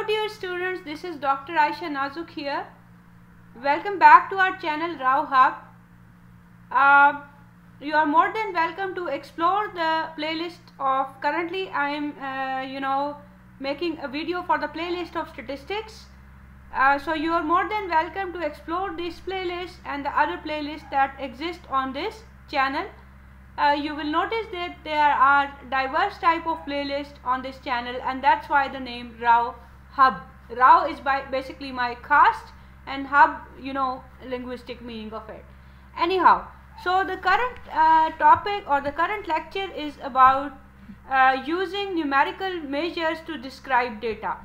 dear students, this is Dr. Aisha Nazuk here. Welcome back to our channel Rao Hub. You are more than welcome to explore the playlist of, currently I am making a video for the playlist of statistics. So you are more than welcome to explore this playlist and the other playlists that exist on this channel. You will notice that there are diverse type of playlists on this channel, and that's why the name Rao Hub. Rao is basically my caste, and Hub, linguistic meaning of it. Anyhow, so the current topic or the current lecture is about using numerical measures to describe data.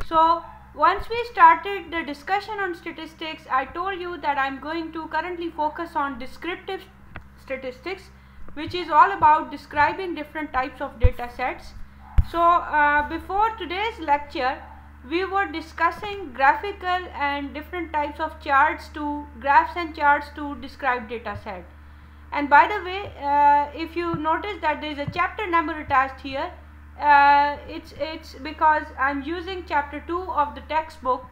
So once we started the discussion on statistics, I told you that I'm going to currently focus on descriptive statistics, which is all about describing different types of data sets. So before today's lecture, we were discussing graphical and different types of graphs and charts to describe data set. And by the way, if you notice that there is a chapter number attached here, it's because I'm using chapter 2 of the textbook.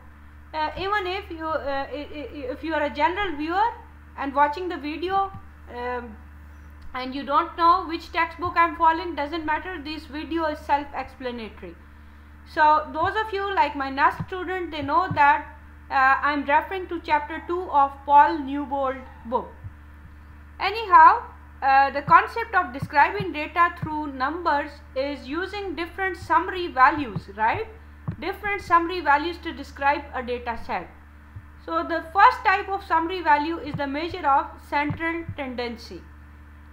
Even if you are a general viewer and watching the video, and you don't know which textbook I'm following, doesn't matter, this video is self-explanatory. So those of you like my NUS student, they know that I'm referring to chapter 2 of Paul Newbold book. Anyhow, the concept of describing data through numbers is using different summary values, right? Different summary values to describe a data set. So the first type of summary value is the measure of central tendency.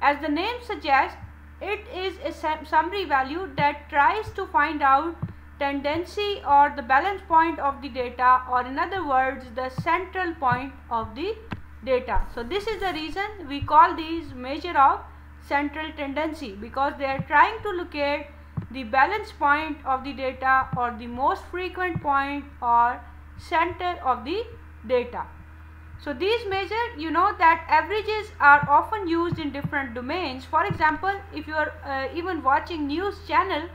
As the name suggests, it is a summary value that tries to find out tendency or the balance point of the data, or in other words, the central point of the data. So this is the reason we call these measure of central tendency, because they are trying to locate the balance point of the data, or the most frequent point or center of the data. So these measure, you know that averages are often used in different domains. For example, if you are even watching news channel,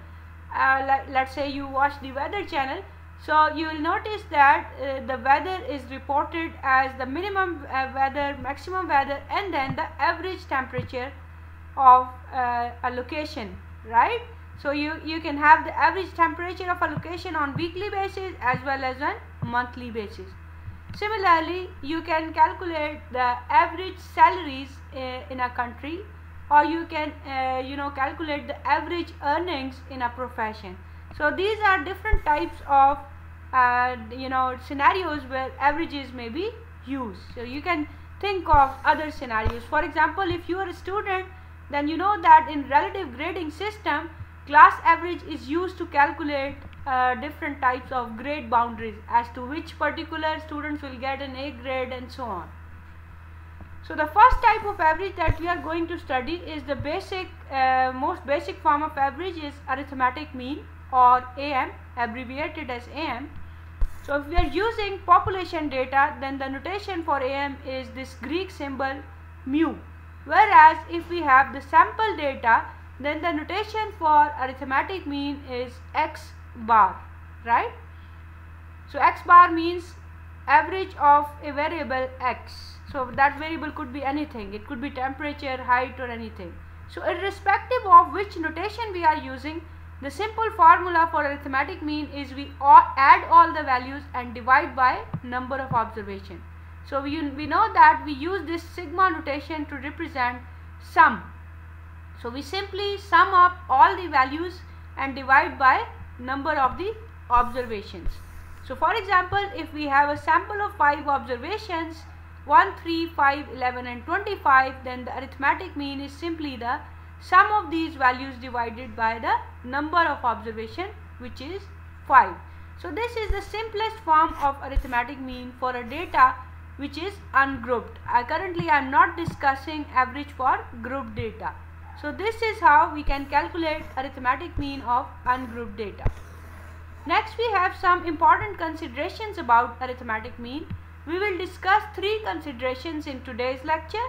let's say you watch the weather channel, so you will notice that the weather is reported as the minimum weather, maximum weather, and then the average temperature of a location, right? So you can have the average temperature of a location on weekly basis as well as on monthly basis. Similarly, you can calculate the average salaries in a country, or you can calculate the average earnings in a profession. So these are different types of scenarios where averages may be used. So you can think of other scenarios. For example, if you are a student, then you know that in relative grading system, class average is used to calculate different types of grade boundaries as to which particular students will get an A grade and so on. So the first type of average that we are going to study is the most basic form of average is arithmetic mean, or AM, abbreviated as AM. So if we are using population data, then the notation for AM is this Greek symbol mu, whereas if we have the sample data, then the notation for arithmetic mean is X bar, right? So X bar means average of a variable X. So that variable could be anything. It could be temperature, height, or anything. So irrespective of which notation we are using, the simple formula for arithmetic mean is we add all the values and divide by number of observations. So we know that we use this sigma notation to represent sum. So we simply sum up all the values and divide by number of the observations. So for example, if we have a sample of 5 observations, 1, 3, 5, 11 and 25, then the arithmetic mean is simply the sum of these values divided by the number of observation, which is 5. So this is the simplest form of arithmetic mean for a data which is ungrouped. Currently I am not discussing average for grouped data. So this is how we can calculate arithmetic mean of ungrouped data. Next, we have some important considerations about arithmetic mean. We will discuss 3 considerations in today's lecture,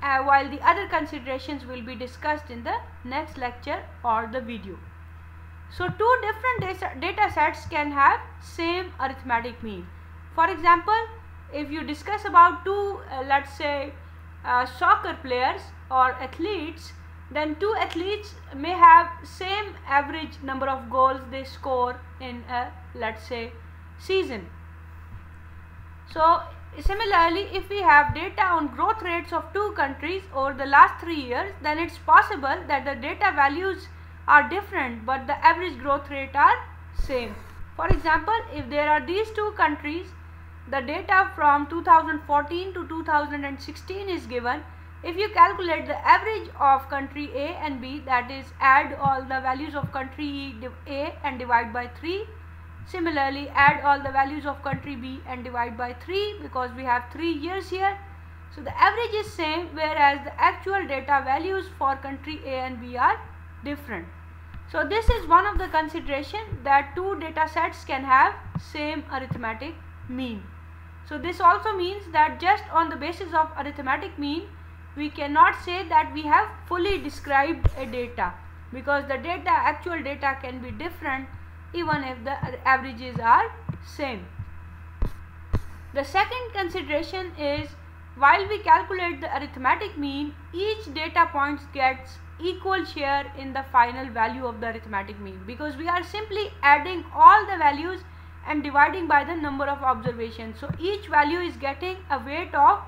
while the other considerations will be discussed in the next lecture or the video. So two different data sets can have same arithmetic mean. For example, if you discuss about two let's say soccer players or athletes, then two athletes may have same average number of goals they score in a let's say season. So similarly, if we have data on growth rates of two countries over the last 3 years, then it's possible that the data values are different but the average growth rate are same. For example, if there are these two countries, the data from 2014 to 2016 is given. If you calculate the average of country A and B, that is add all the values of country A and divide by 3. Similarly, add all the values of country B and divide by 3 because we have 3 years here. So the average is same, whereas the actual data values for country A and B are different. So this is one of the consideration that two data sets can have same arithmetic mean. So this also means that just on the basis of arithmetic mean, we cannot say that we have fully described a data, because the actual data can be different even if the averages are same. The second consideration is, while we calculate the arithmetic mean, each data point gets equal share in the final value of the arithmetic mean, because we are simply adding all the values and dividing by the number of observations. So each value is getting a weight of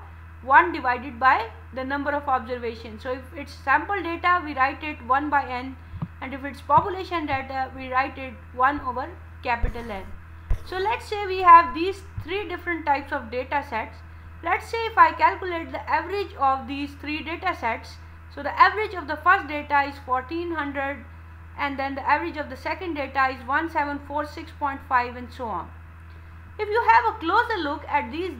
1 divided by the number of observations. So if it's sample data, we write it 1 by n, and if it's population data, we write it 1 over capital N. So let's say we have these three different types of data sets. Let's say if I calculate the average of these three data sets, so the average of the first data is 1400, and then the average of the second data is 1746.5, and so on. If you have a closer look at these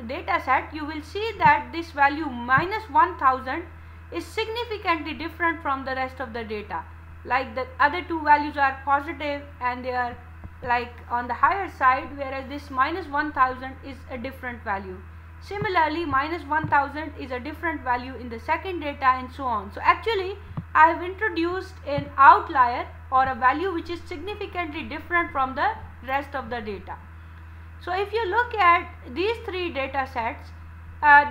data set, you will see that this value minus 1000 is significantly different from the rest of the data. Like the other two values are positive and they are like on the higher side, whereas this minus 1000 is a different value. Similarly, minus 1000 is a different value in the second data, and so on. So actually I have introduced an outlier or a value which is significantly different from the rest of the data. So if you look at these three data sets,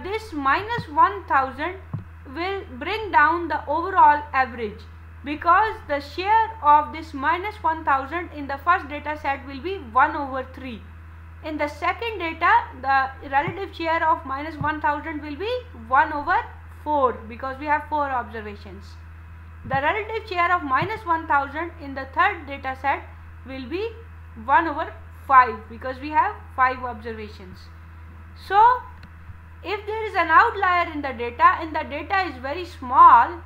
this minus 1000 will bring down the overall average, because the share of this minus 1000 in the first data set will be 1 over 3. In the second data, the relative share of minus 1000 will be 1 over 4, because we have 4 observations. The relative share of minus 1000 in the third data set will be 1 over 5, because we have 5 observations. So if there is an outlier in the data and the data is very small,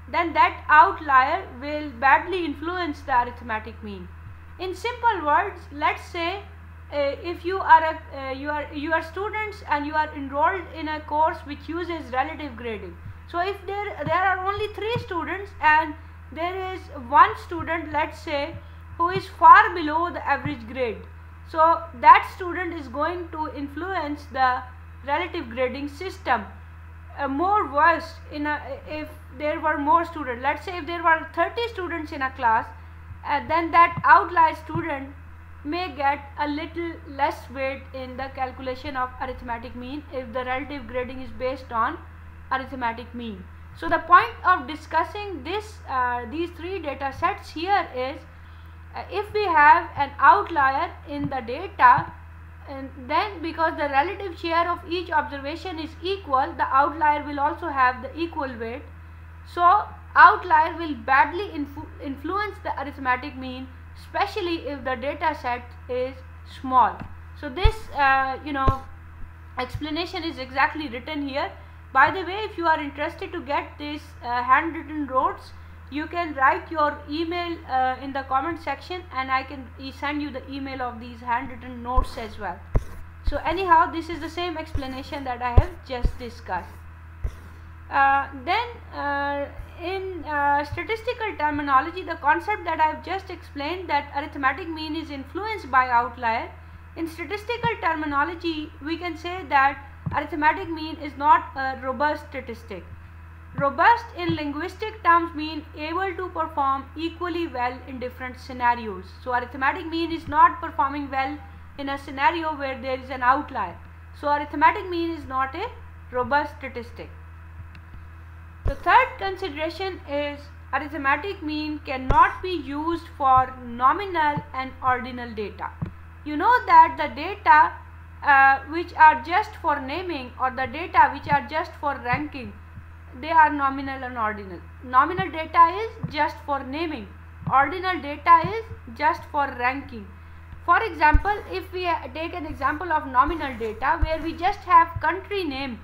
then that outlier will badly influence the arithmetic mean. In simple words, let's say if you are students and you are enrolled in a course which uses relative grading. So if there are only 3 students and there is one student, let's say, who is far below the average grade, so that student is going to influence the relative grading system more worse if there were more students. Let's say if there were 30 students in a class, then that outlier student may get a little less weight in the calculation of arithmetic mean if the relative grading is based on arithmetic mean. So the point of discussing these three data sets here is, if we have an outlier in the data, and then because the relative share of each observation is equal, the outlier will also have the equal weight. So outlier will badly influence the arithmetic mean, especially if the data set is small. So this explanation is exactly written here. By the way, if you are interested to get these handwritten notes, you can write your email in the comment section, and I can send you the email of these handwritten notes as well. So anyhow, this is the same explanation that I have just discussed. In statistical terminology, the concept that I have just explained, that arithmetic mean is influenced by outlier, in statistical terminology we can say that arithmetic mean is not a robust statistic. Robust in linguistic terms mean able to perform equally well in different scenarios. So arithmetic mean is not performing well in a scenario where there is an outlier. So arithmetic mean is not a robust statistic. The third consideration is arithmetic mean cannot be used for nominal and ordinal data. You know that the data which are just for naming or the data which are just for ranking, they are nominal and ordinal. Nominal data is just for naming. Ordinal data is just for ranking. For example, if we take an example of nominal data where we just have country name,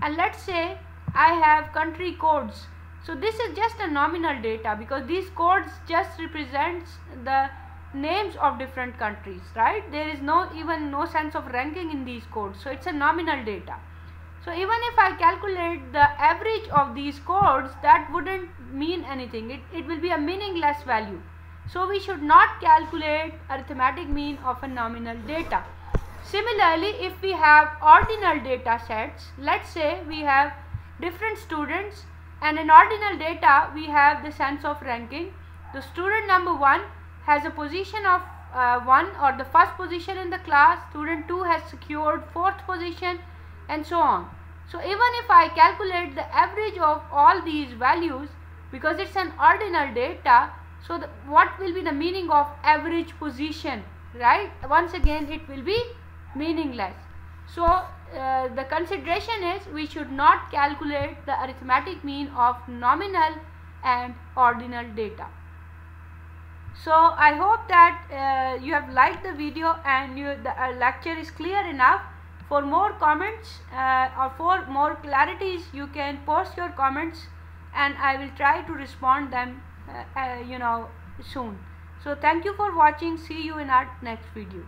and let's say I have country codes. So this is just a nominal data because these codes just represents the names of different countries, right? There is even no sense of ranking in these codes. So it's a nominal data. So even if I calculate the average of these codes, that wouldn't mean anything. It will be a meaningless value. So we should not calculate arithmetic mean of a nominal data. Similarly, if we have ordinal data sets, let's say we have different students, and in ordinal data we have the sense of ranking. The student number 1 has a position of 1 or the first position in the class, student 2 has secured 4th position, and so on. So even if I calculate the average of all these values, because it's an ordinal data, so what will be the meaning of average position, right? Once again it will be meaningless. So the consideration is we should not calculate the arithmetic mean of nominal and ordinal data. So I hope that you have liked the video and the lecture is clear enough. For more comments or for more clarities, you can post your comments and I will try to respond them soon. So thank you for watching. See you in our next video.